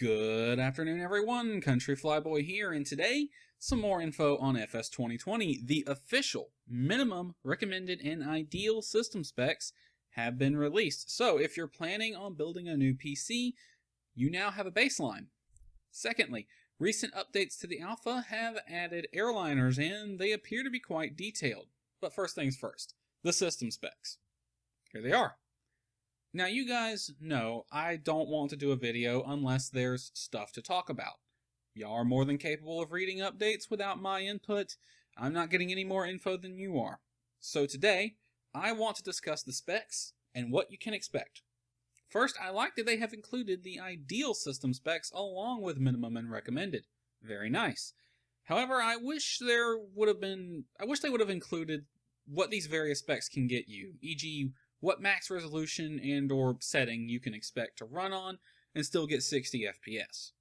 Good afternoon, everyone. Country Flyboy here, and today, some more info on FS2020. The official minimum recommended and ideal system specs have been released. So, if you're planning on building a new PC, you now have a baseline. Secondly, recent updates to the alpha have added airliners, and they appear to be quite detailed. But first things first, the system specs. Here they are. Now, you guys know I don't want to do a video unless there's stuff to talk about. Y'all are more than capable of reading updates without my input. I'm not getting any more info than you are. So today, I want to discuss the specs and what you can expect. First, I like that they have included the ideal system specs along with minimum and recommended. Very nice. However, I wish they would have included what these various specs can get you, e.g., what max resolution and or setting you can expect to run on and still get 60 FPS.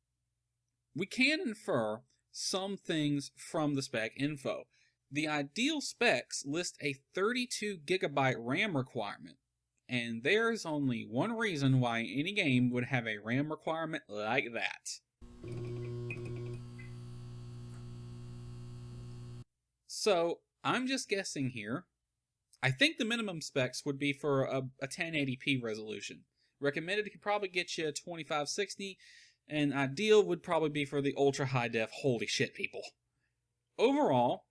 We can infer some things from the spec info. The ideal specs list a 32GB RAM requirement, and there's only one reason why any game would have a RAM requirement like that. So, I'm just guessing here. I think the minimum specs would be for a 1080p resolution. Recommended could probably get you 2560, and ideal would probably be for the ultra high def. Holy shit, people. Overall,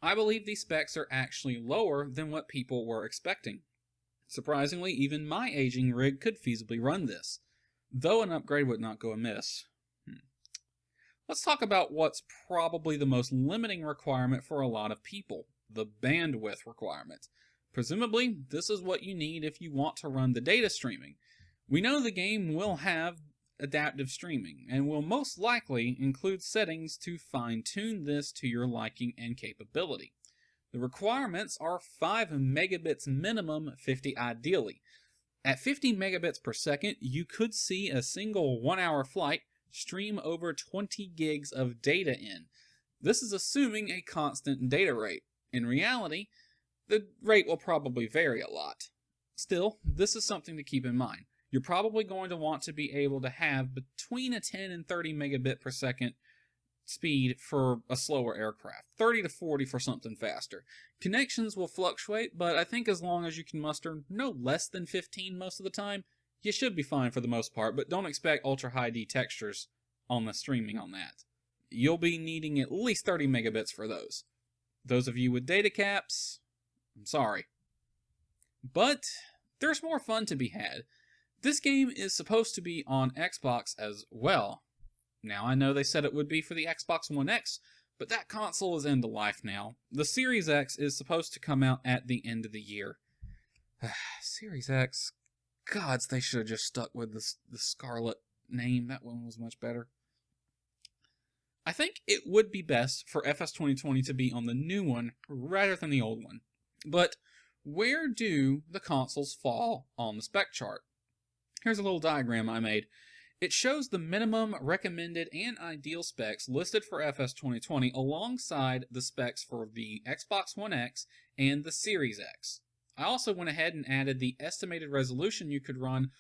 I believe these specs are actually lower than what people were expecting. Surprisingly, even my aging rig could feasibly run this, though an upgrade would not go amiss. Let's talk about what's probably the most limiting requirement for a lot of people. The bandwidth requirement. Presumably, this is what you need if you want to run the data streaming. We know the game will have adaptive streaming, and will most likely include settings to fine-tune this to your liking and capability. The requirements are 5 megabits minimum, 50 ideally. At 50 megabits per second, you could see a single 1-hour flight stream over 20 gigs of data in. This is assuming a constant data rate. In reality, the rate will probably vary a lot. Still, this is something to keep in mind. You're probably going to want to be able to have between a 10 and 30 megabit per second speed for a slower aircraft, 30 to 40 for something faster. Connections will fluctuate, but I think as long as you can muster no less than 15 most of the time, you should be fine for the most part, but don't expect ultra high D textures on the streaming on that. You'll be needing at least 30 megabits for those. Those of you with data caps, I'm sorry. But there's more fun to be had. This game is supposed to be on Xbox as well. Now, I know they said it would be for the Xbox One X, but that console is end of life now. The Series X is supposed to come out at the end of the year. Series X, gods, they should have just stuck with the Scarlet name. That one was much better. I think it would be best for FS2020 to be on the new one rather than the old one. But where do the consoles fall on the spec chart? Here's a little diagram I made. It shows the minimum, recommended, and ideal specs listed for FS2020 alongside the specs for the Xbox One X and the Series X. I also went ahead and added the estimated resolution you could run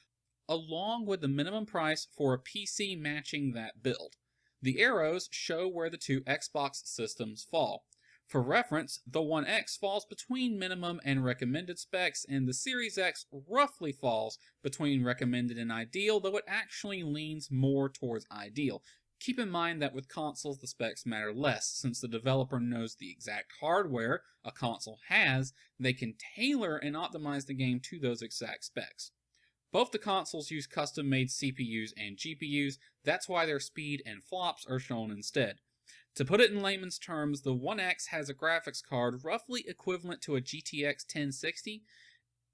along with the minimum price for a PC matching that build. The arrows show where the two Xbox systems fall. For reference, the One X falls between minimum and recommended specs, and the Series X roughly falls between recommended and ideal, though it actually leans more towards ideal. Keep in mind that with consoles, the specs matter less. Since the developer knows the exact hardware a console has, they can tailor and optimize the game to those exact specs. Both the consoles use custom-made CPUs and GPUs, that's why their speed and flops are shown instead. To put it in layman's terms, the One X has a graphics card roughly equivalent to a GTX 1060,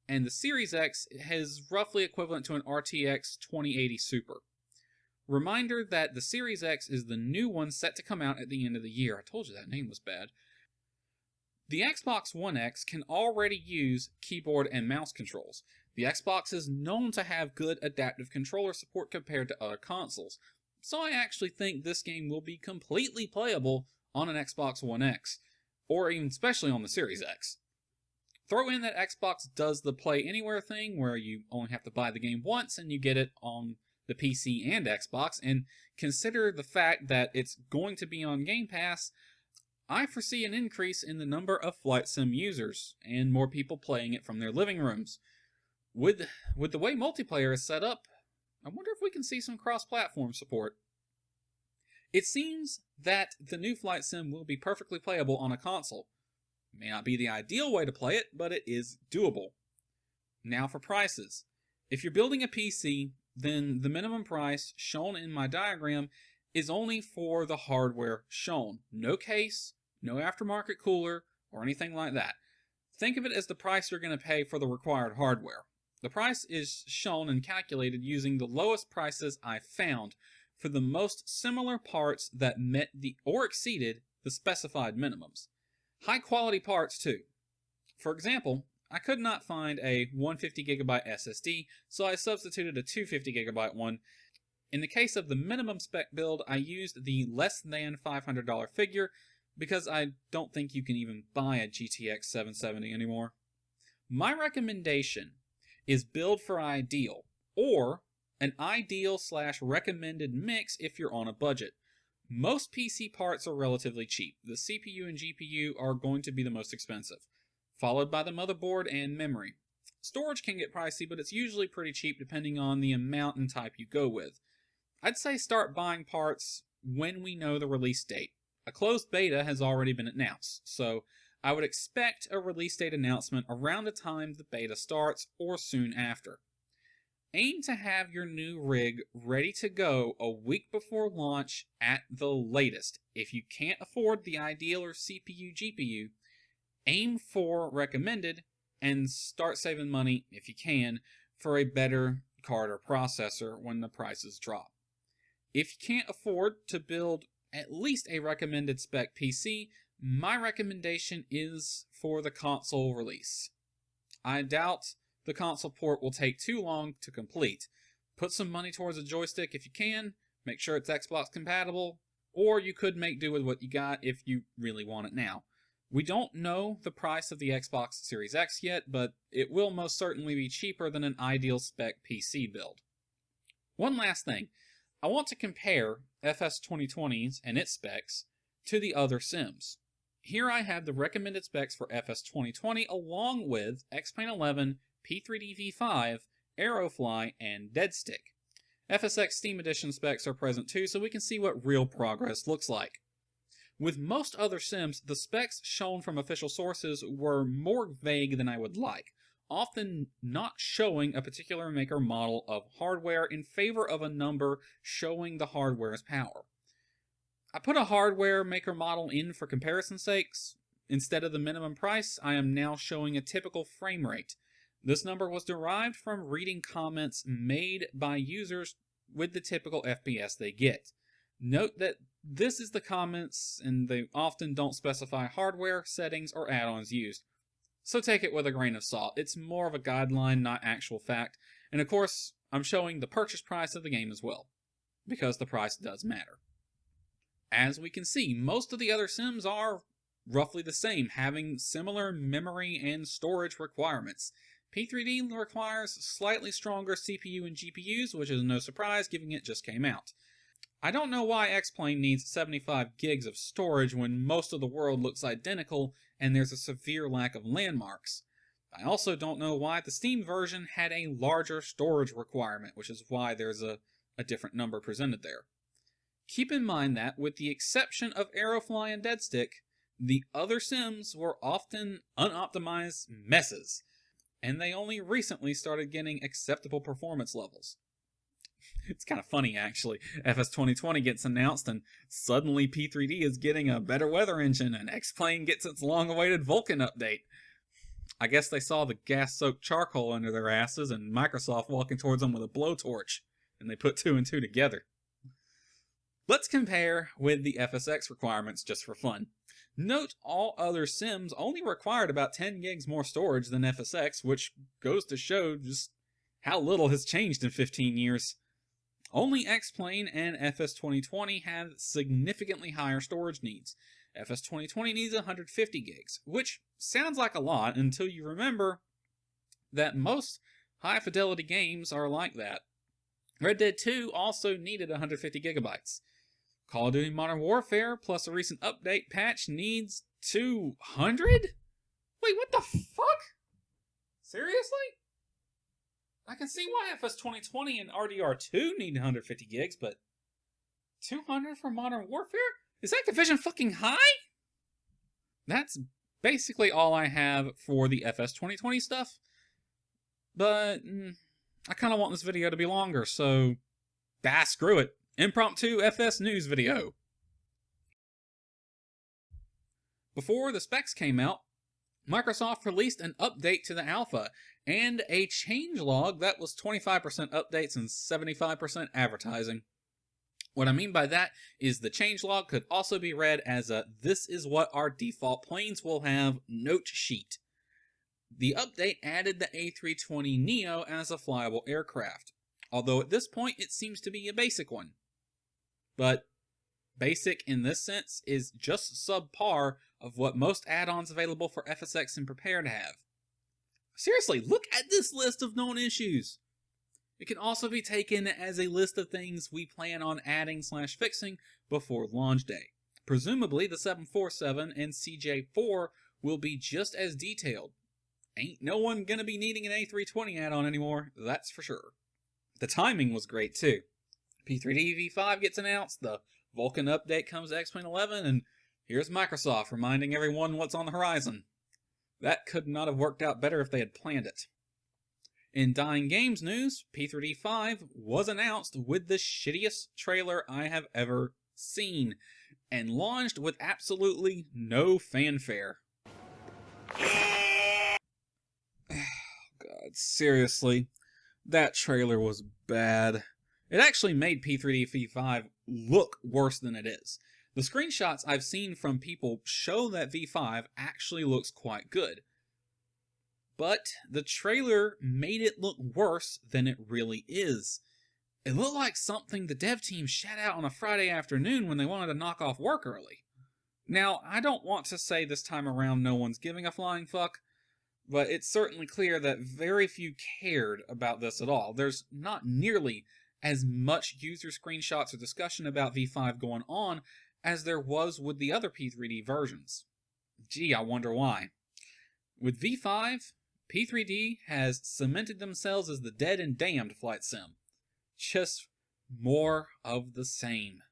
and the Series X is roughly equivalent to an RTX 2080 Super. Reminder that the Series X is the new one set to come out at the end of the year. I told you that name was bad. The Xbox One X can already use keyboard and mouse controls. The Xbox is known to have good adaptive controller support compared to other consoles, so I actually think this game will be completely playable on an Xbox One X, or even especially on the Series X. Throw in that Xbox does the Play Anywhere thing, where you only have to buy the game once and you get it on the PC and Xbox, and consider the fact that it's going to be on Game Pass, I foresee an increase in the number of flight sim users and more people playing it from their living rooms. With the way multiplayer is set up, I wonder if we can see some cross-platform support. It seems that the new flight sim will be perfectly playable on a console. It may not be the ideal way to play it, but it is doable. Now for prices. If you're building a PC, then the minimum price shown in my diagram is only for the hardware shown. No case, no aftermarket cooler, or anything like that. Think of it as the price you're going to pay for the required hardware. The price is shown and calculated using the lowest prices I found for the most similar parts that met or exceeded the specified minimums. High quality parts too. For example, I could not find a 150GB SSD, so I substituted a 250GB one. In the case of the minimum spec build, I used the less than $500 figure because I don't think you can even buy a GTX 770 anymore. My recommendation is build for ideal, or an ideal/recommended mix if you're on a budget. Most PC parts are relatively cheap. The CPU and GPU are going to be the most expensive, followed by the motherboard and memory. Storage can get pricey, but it's usually pretty cheap depending on the amount and type you go with. I'd say start buying parts when we know the release date. A closed beta has already been announced, so I would expect a release date announcement around the time the beta starts or soon after. Aim to have your new rig ready to go a week before launch at the latest. If you can't afford the ideal or CPU GPU, aim for recommended and start saving money, if you can, for a better card or processor when the prices drop. If you can't afford to build at least a recommended spec PC, my recommendation is for the console release. I doubt the console port will take too long to complete. Put some money towards a joystick if you can, make sure it's Xbox compatible, or you could make do with what you got if you really want it now. We don't know the price of the Xbox Series X yet, but it will most certainly be cheaper than an ideal spec PC build. One last thing. I want to compare FS2020's and its specs to the other sims. Here I have the recommended specs for FS2020 along with X-Plane 11, P3D V5, Aerofly, and Deadstick. Fsx Steam Edition specs are present too, so we can see what real progress looks like. With most other sims, the specs shown from official sources were more vague than I would like, often not showing a particular maker model of hardware in favor of a number showing the hardware's power. I put a hardware maker model in for comparison's sakes. Instead of the minimum price, I am now showing a typical frame rate. This number was derived from reading comments made by users with the typical FPS they get. Note that this is the comments, and they often don't specify hardware, settings, or add-ons used. So take it with a grain of salt. It's more of a guideline, not actual fact. And of course, I'm showing the purchase price of the game as well, because the price does matter. As we can see, most of the other sims are roughly the same, having similar memory and storage requirements. P3D requires slightly stronger CPU and GPUs, which is no surprise given it just came out. I don't know why X-Plane needs 75 gigs of storage when most of the world looks identical and there's a severe lack of landmarks. I also don't know why the Steam version had a larger storage requirement, which is why there's a different number presented there. Keep in mind that, with the exception of Aerofly and Deadstick, the other sims were often unoptimized messes, and they only recently started getting acceptable performance levels. It's kind of funny, actually. FS2020 gets announced, and suddenly P3D is getting a better weather engine, and X-Plane gets its long-awaited Vulkan update. I guess they saw the gas-soaked charcoal under their asses and Microsoft walking towards them with a blowtorch, and they put two and two together. Let's compare with the Fsx requirements just for fun. Note all other sims only required about 10 gigs more storage than Fsx, which goes to show just how little has changed in 15 years. Only X-Plane and FS2020 have significantly higher storage needs. FS2020 needs 150 gigs, which sounds like a lot until you remember that most high-fidelity games are like that. Red Dead 2 also needed 150 gigabytes. Call of Duty Modern Warfare plus a recent update patch needs 200? Wait, what the fuck? Seriously? I can see why FS2020 and RDR2 need 150 gigs, but 200 for Modern Warfare? Is Activision fucking high? That's basically all I have for the FS2020 stuff, but I kind of want this video to be longer, so screw it. Impromptu FS news video. Before the specs came out, Microsoft released an update to the alpha and a changelog that was 25% updates and 75% advertising. What I mean by that is the changelog could also be read as a "this is what our default planes will have" note sheet. The update added the A320neo as a flyable aircraft, although at this point it seems to be a basic one. But basic in this sense is just subpar of what most add-ons available for Fsx and Prepare to have. Seriously, look at this list of known issues. It can also be taken as a list of things we plan on adding/fixing before launch day. Presumably the 747 and CJ4 will be just as detailed. Ain't no one gonna be needing an A320 add-on anymore, that's for sure. The timing was great too. P3D V5 gets announced, the Vulkan update comes to X-Plane 11, and here's Microsoft reminding everyone what's on the horizon. That could not have worked out better if they had planned it. In Dying Games news, P3D V5 was announced with the shittiest trailer I have ever seen, and launched with absolutely no fanfare. God, seriously, that trailer was bad. It actually made P3D V5 look worse than it is. The screenshots I've seen from people show that V5 actually looks quite good. But the trailer made it look worse than it really is. It looked like something the dev team shat out on a Friday afternoon when they wanted to knock off work early. Now, I don't want to say this time around no one's giving a flying fuck, but it's certainly clear that very few cared about this at all. There's not nearly as much user screenshots or discussion about V5 going on as there was with the other P3D versions. Gee, I wonder why. With V5, P3D has cemented themselves as the dead and damned flight sim. Just more of the same.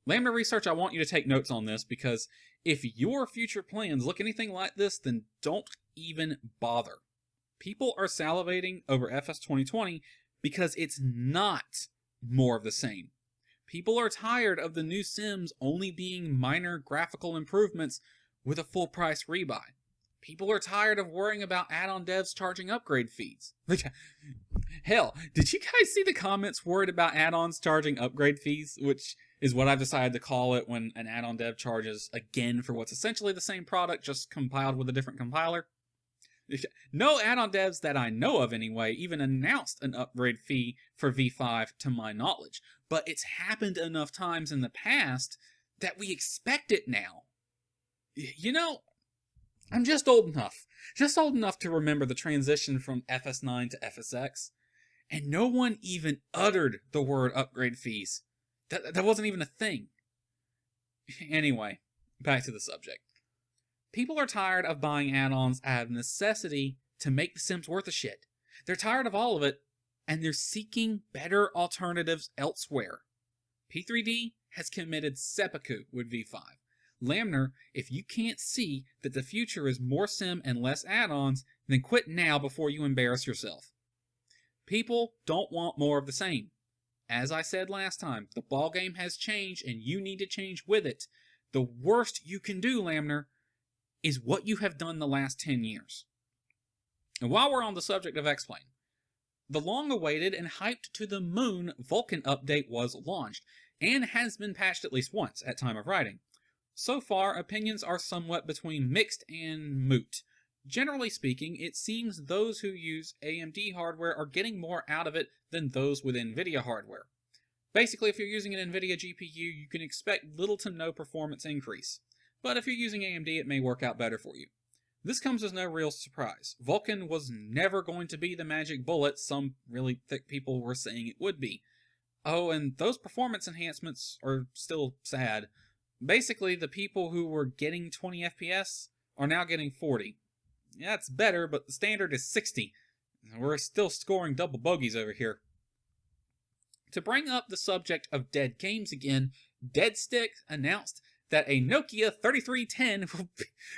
Lambda Research, I want you to take notes on this, because if your future plans look anything like this, then don't even bother. People are salivating over FS2020 because it's not more of the same. People are tired of the new sims only being minor graphical improvements with a full price rebuy. People are tired of worrying about add-on devs charging upgrade fees. Hell, did you guys see the comments worried about add-ons charging upgrade fees? Which is what I've decided to call it when an add-on dev charges again for what's essentially the same product, just compiled with a different compiler. No add-on devs that I know of anyway even announced an upgrade fee for V5 to my knowledge. But it's happened enough times in the past that we expect it now. You know, I'm just old enough to remember the transition from FS9 to FSX, and no one even uttered the word upgrade fees. That wasn't even a thing. Anyway, back to the subject. People are tired of buying add-ons out of necessity to make the sims worth a shit. They're tired of all of it, and they're seeking better alternatives elsewhere. P3D has committed seppuku with V5. Lambner, if you can't see that the future is more sim and less add-ons, then quit now before you embarrass yourself. People don't want more of the same. As I said last time, the ballgame has changed and you need to change with it. The worst you can do, Lambner, is what you have done the last 10 years. And while we're on the subject of X-Plane, the long-awaited and hyped to the moon Vulkan update was launched, and has been patched at least once at time of writing. So far, opinions are somewhat between mixed and moot. Generally speaking, it seems those who use AMD hardware are getting more out of it than those with NVIDIA hardware. Basically, if you're using an NVIDIA GPU, you can expect little to no performance increase. But if you're using AMD, it may work out better for you. This comes as no real surprise. Vulkan was never going to be the magic bullet some really thick people were saying it would be. Oh, and those performance enhancements are still sad. Basically, the people who were getting 20 FPS are now getting 40. Yeah, it's better, but the standard is 60. We're still scoring double bogeys over here. To bring up the subject of dead games again, Deadstick announced that a Nokia 3310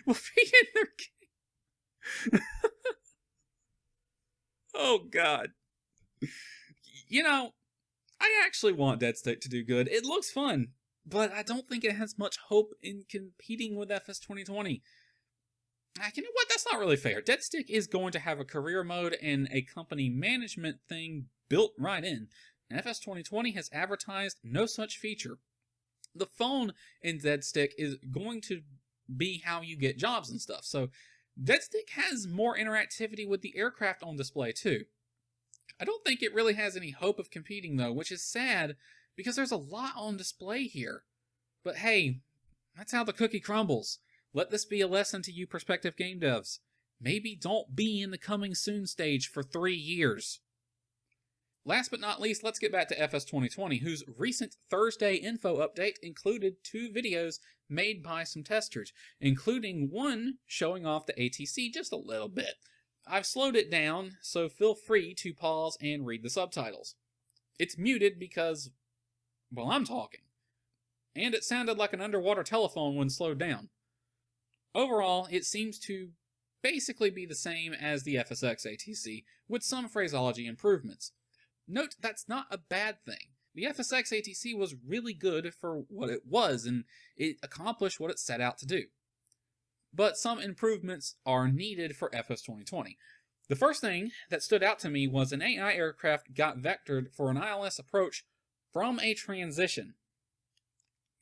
will be in their game. Oh, God. You know, I actually want Deadstick to do good. It looks fun, but I don't think it has much hope in competing with FS2020. You know what? That's not really fair. Deadstick is going to have a career mode and a company management thing built right in. And FS2020 has advertised no such feature. The phone in Deadstick is going to be how you get jobs and stuff. So Deadstick has more interactivity with the aircraft on display too. I don't think it really has any hope of competing though, which is sad because there's a lot on display here. But hey, that's how the cookie crumbles. Let this be a lesson to you prospective game devs. Maybe don't be in the coming soon stage for 3 years. Last but not least, let's get back to FS2020, whose recent Thursday info update included 2 videos made by some testers, including one showing off the ATC just a little bit. I've slowed it down, so feel free to pause and read the subtitles. It's muted because, well, I'm talking. And it sounded like an underwater telephone when slowed down. Overall, it seems to basically be the same as the Fsx ATC, with some phraseology improvements. Note that's not a bad thing. The Fsx ATC was really good for what it was, and it accomplished what it set out to do. But some improvements are needed for FS2020. The first thing that stood out to me was an AI aircraft got vectored for an ILS approach from a transition.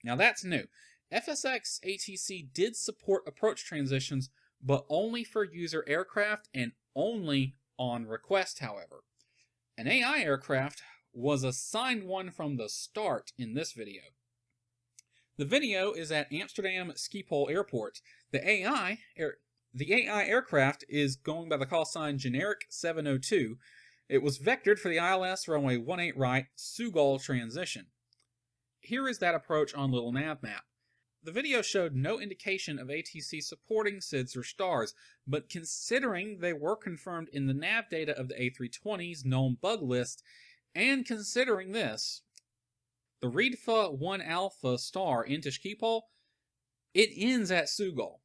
Now that's new. Fsx ATC did support approach transitions, but only for user aircraft and only on request, however. An AI aircraft was assigned one from the start in this video. The video is at Amsterdam Schiphol Airport. The AI aircraft is going by the call sign Generic 702. It was vectored for the ILS runway 18 right Sugal transition. Here is that approach on little nav map. The video showed no indication of ATC supporting SIDS or stars, but considering they were confirmed in the nav data of the A320's known bug list, and considering this, the REDFA 1 Alpha star into Schiphol, it ends at Sugal.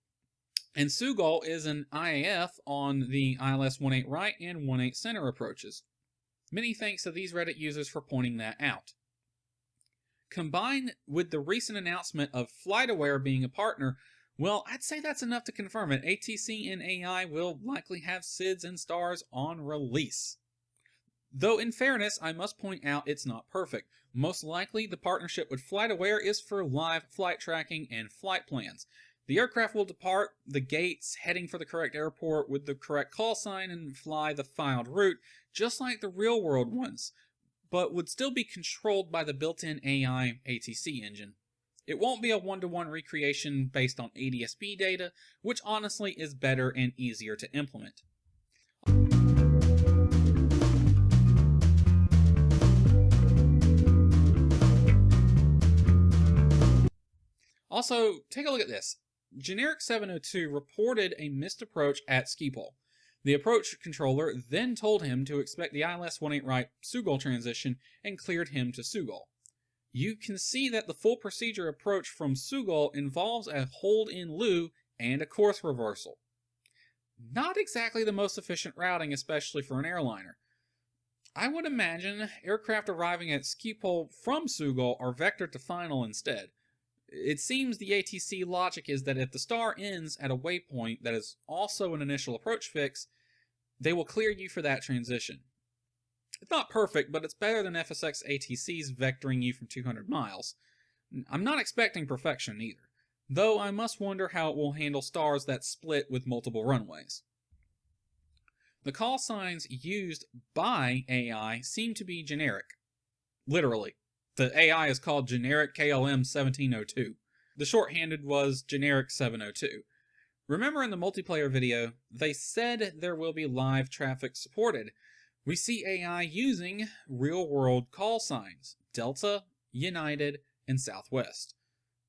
And Sugal is an IAF on the ILS 18 right and 18 center approaches. Many thanks to these Reddit users for pointing that out. Combined with the recent announcement of FlightAware being a partner, well, I'd say that's enough to confirm it. ATC and AI will likely have SIDS and stars on release. Though in fairness, I must point out it's not perfect. Most likely the partnership with FlightAware is for live flight tracking and flight plans. The aircraft will depart the gates heading for the correct airport with the correct call sign and fly the filed route, just like the real world ones, but would still be controlled by the built-in AI ATC engine. It won't be a one-to-one recreation based on ADS-B data, which honestly is better and easier to implement. Also, take a look at this. Generic 702 reported a missed approach at Schiphol. The approach controller then told him to expect the ILS 18 right Sugal transition and cleared him to Sugal. You can see that the full procedure approach from Sugal involves a hold in lieu and a course reversal. Not exactly the most efficient routing, especially for an airliner. I would imagine aircraft arriving at Schiphol from Sugal are vectored to final instead. It seems the ATC logic is that if the star ends at a waypoint that is also an initial approach fix, they will clear you for that transition. It's not perfect, but it's better than Fsx ATC's vectoring you from 200 miles. I'm not expecting perfection either, though I must wonder how it will handle stars that split with multiple runways. The call signs used by AI seem to be generic. Literally. The AI is called Generic KLM 1702. The shorthanded was Generic 702. Remember in the multiplayer video, they said there will be live traffic supported. We see AI using real-world call signs. Delta, United, and Southwest.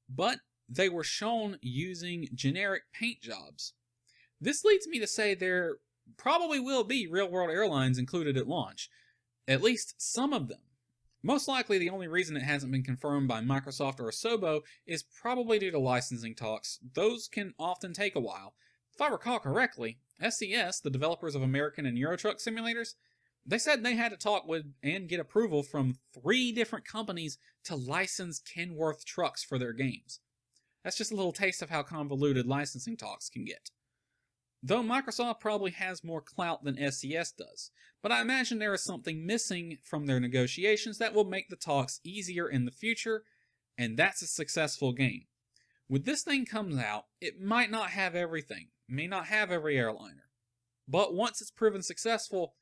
But they were shown using generic paint jobs. This leads me to say there probably will be real-world airlines included at launch, at least some of them. Most likely the only reason it hasn't been confirmed by Microsoft or Asobo is probably due to licensing talks. Those can often take a while. If I recall correctly, SCS, the developers of American and Euro Truck simulators, they said they had to talk with and get approval from 3 different companies to license Kenworth trucks for their games. That's just a little taste of how convoluted licensing talks can get. Though Microsoft probably has more clout than SCS does, but I imagine there is something missing from their negotiations that will make the talks easier in the future, and that's a successful game. When this thing comes out, it might not have everything, may not have every airliner, but once it's proven successful,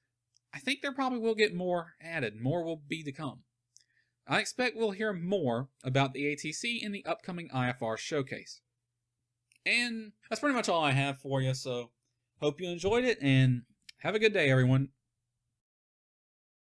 I think there probably will get more added, more will be to come. I expect we'll hear more about the ATC in the upcoming IFR showcase. And that's pretty much all I have for you, so hope you enjoyed it, and have a good day, everyone.